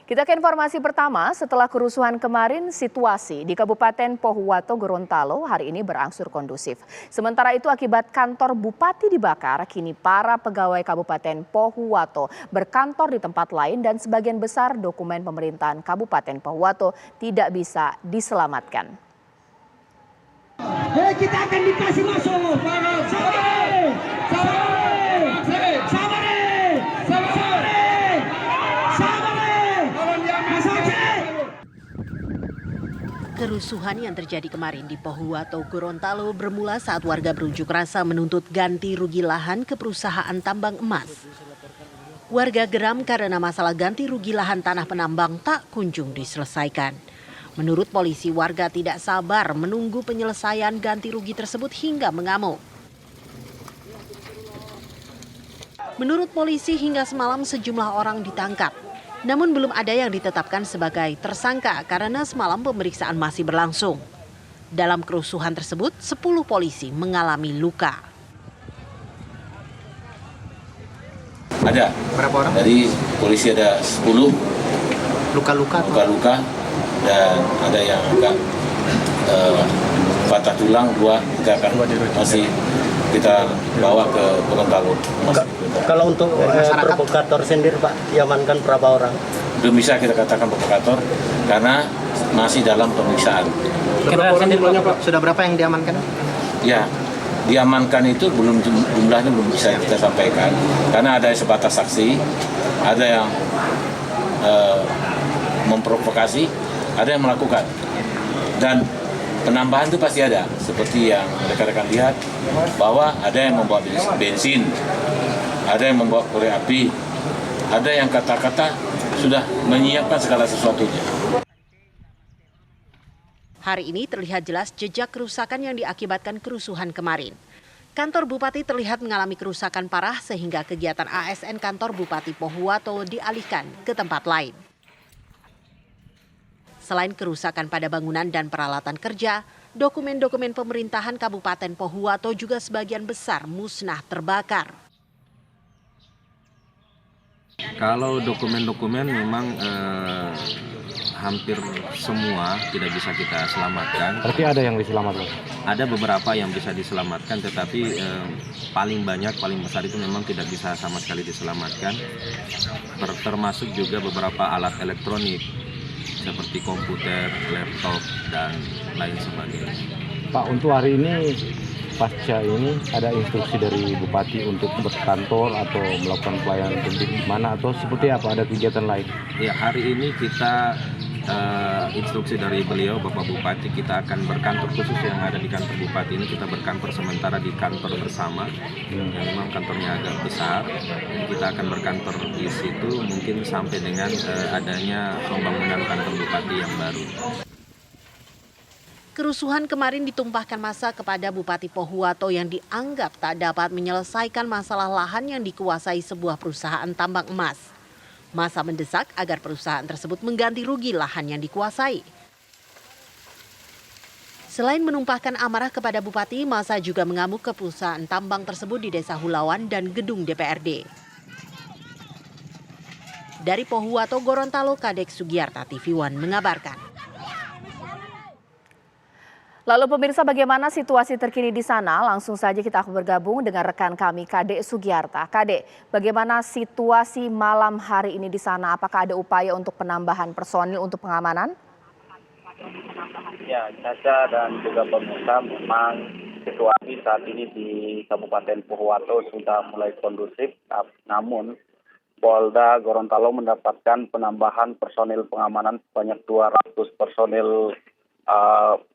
Kita ke informasi pertama, setelah kerusuhan kemarin, situasi di Kabupaten Pohuwato Gorontalo hari ini berangsur kondusif. Sementara itu akibat kantor bupati dibakar, kini para pegawai Kabupaten Pohuwato berkantor di tempat lain dan sebagian besar dokumen pemerintahan Kabupaten Pohuwato tidak bisa diselamatkan. Kita akan dikasih masuk. Kerusuhan yang terjadi kemarin di Pohuwato Gorontalo bermula saat warga berunjuk rasa menuntut ganti rugi lahan ke perusahaan tambang emas. Warga geram karena masalah ganti rugi lahan tanah penambang tak kunjung diselesaikan. Menurut polisi, warga tidak sabar menunggu penyelesaian ganti rugi tersebut hingga mengamuk. Menurut polisi, hingga semalam sejumlah orang ditangkap. Namun belum ada yang ditetapkan sebagai tersangka karena semalam pemeriksaan masih berlangsung. Dalam kerusuhan tersebut, 10 polisi mengalami luka. Ada. Berapa orang? Dari polisi ada 10. Luka-luka? Luka-luka. Dan ada yang agak patah tulang 2. Kita akan masih kita bawa ke Gorontalo. Kalau untuk provokator sendiri Pak, diamankan berapa orang? Belum bisa kita katakan provokator karena masih dalam pemeriksaan. Sudah berapa yang diamankan? Ya, diamankan itu jumlahnya belum bisa kita sampaikan karena ada sebatas saksi, ada yang memprovokasi, ada yang melakukan, dan penambahan itu pasti ada, seperti yang rekan-rekan lihat bahwa ada yang membawa bensin, ada yang membawa korek api, ada yang kata-kata sudah menyiapkan segala sesuatunya. Hari ini terlihat jelas jejak kerusakan yang diakibatkan kerusuhan kemarin. Kantor Bupati terlihat mengalami kerusakan parah sehingga kegiatan ASN kantor Bupati Pohuwato dialihkan ke tempat lain. Selain kerusakan pada bangunan dan peralatan kerja, dokumen-dokumen pemerintahan Kabupaten Pohuwato juga sebagian besar musnah terbakar. Kalau dokumen-dokumen memang hampir semua tidak bisa kita selamatkan. Berarti ada yang diselamatkan? Ada beberapa yang bisa diselamatkan, tetapi paling besar itu memang tidak bisa sama sekali diselamatkan. Termasuk juga beberapa alat elektronik seperti komputer, laptop, dan lain sebagainya. Pak, untuk hari ini pasca ini ada instruksi dari Bupati untuk berkantor atau melakukan pelayanan publik di mana atau seperti apa, ada kegiatan lain? Ya, hari ini kita instruksi dari beliau Bapak Bupati, kita akan berkantor khusus yang ada di kantor Bupati ini, kita berkantor sementara di kantor bersama yang memang kantornya agak besar. Kita akan berkantor di situ mungkin sampai dengan adanya pembangunan kantor Bupati yang baru. Kerusuhan kemarin ditumpahkan massa kepada Bupati Pohuwato yang dianggap tak dapat menyelesaikan masalah lahan yang dikuasai sebuah perusahaan tambang emas. Massa mendesak agar perusahaan tersebut mengganti rugi lahan yang dikuasai. Selain menumpahkan amarah kepada Bupati, massa juga mengamuk ke perusahaan tambang tersebut di Desa Hulawan dan gedung DPRD. Dari Pohuwato Gorontalo, Kadek Sugiyarta, TV One mengabarkan. Lalu pemirsa, bagaimana situasi terkini di sana? Langsung saja kita akan bergabung dengan rekan kami Kadek Sugiyarta. Kadek, bagaimana situasi malam hari ini di sana? Apakah ada upaya untuk penambahan personil untuk pengamanan? Ya, Caca dan juga pemirsa, memang situasi saat ini di Kabupaten Pohuwato sudah mulai kondusif. Namun Polda Gorontalo mendapatkan penambahan personil pengamanan sebanyak 200 personil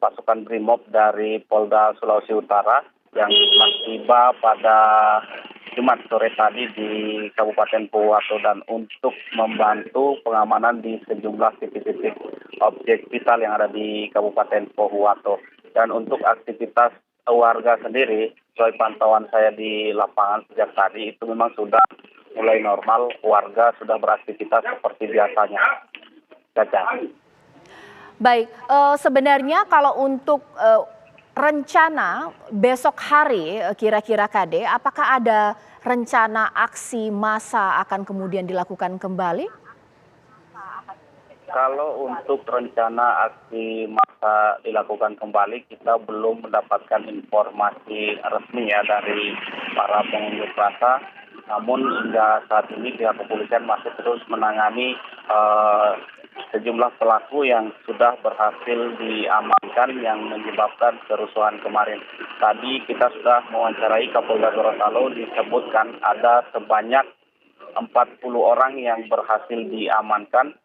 pasukan Brimob dari Polda Sulawesi Utara yang tiba pada Jumat sore tadi di Kabupaten Pohuwato dan untuk membantu pengamanan di sejumlah titik-titik objek vital yang ada di Kabupaten Pohuwato. Dan untuk aktivitas warga sendiri, sesuai pantauan saya di lapangan sejak tadi itu memang sudah mulai normal, warga sudah beraktivitas seperti biasanya. Caca. Baik, sebenarnya kalau untuk rencana besok hari kira-kira Kade, apakah ada rencana aksi massa akan kemudian dilakukan kembali? Kalau untuk rencana aksi massa dilakukan kembali, kita belum mendapatkan informasi resmi ya dari para pengunjuk rasa. Namun hingga saat ini pihak kepolisian masih terus menangani sejumlah pelaku yang sudah berhasil diamankan yang menyebabkan kerusuhan kemarin. Tadi kita sudah mewawancarai Kapolda Gorontalo, disebutkan ada sebanyak 40 orang yang berhasil diamankan.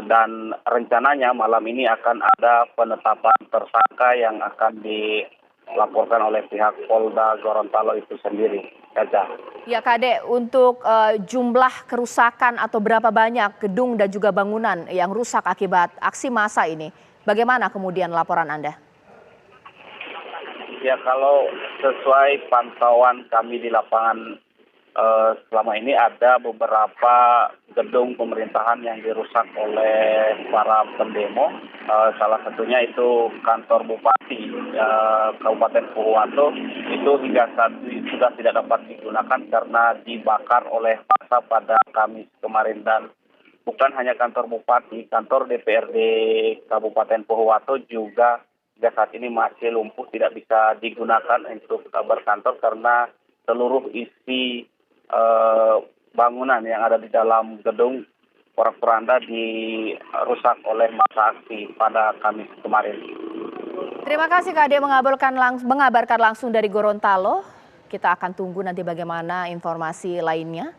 Dan rencananya malam ini akan ada penetapan tersangka yang akan dilaporkan oleh pihak Polda Gorontalo itu sendiri. Caca. Ya Kade, untuk jumlah kerusakan atau berapa banyak gedung dan juga bangunan yang rusak akibat aksi massa ini, bagaimana kemudian laporan Anda? Ya, kalau sesuai pantauan kami di lapangan selama ini ada beberapa gedung pemerintahan yang dirusak oleh para pendemo. Salah satunya itu kantor Bupati Kabupaten Pohuwato, itu hingga saat ini sudah tidak dapat digunakan karena dibakar oleh massa pada Kamis kemarin. Dan bukan hanya kantor Bupati, kantor DPRD Kabupaten Pohuwato juga hingga saat ini masih lumpuh, tidak bisa digunakan untuk berkantor karena seluruh isi bangunan yang ada di dalam gedung porak-poranda dirusak oleh massa aksi pada Kamis kemarin. Terima kasih Kade mengabarkan langsung dari Gorontalo. Kita akan tunggu nanti bagaimana informasi lainnya.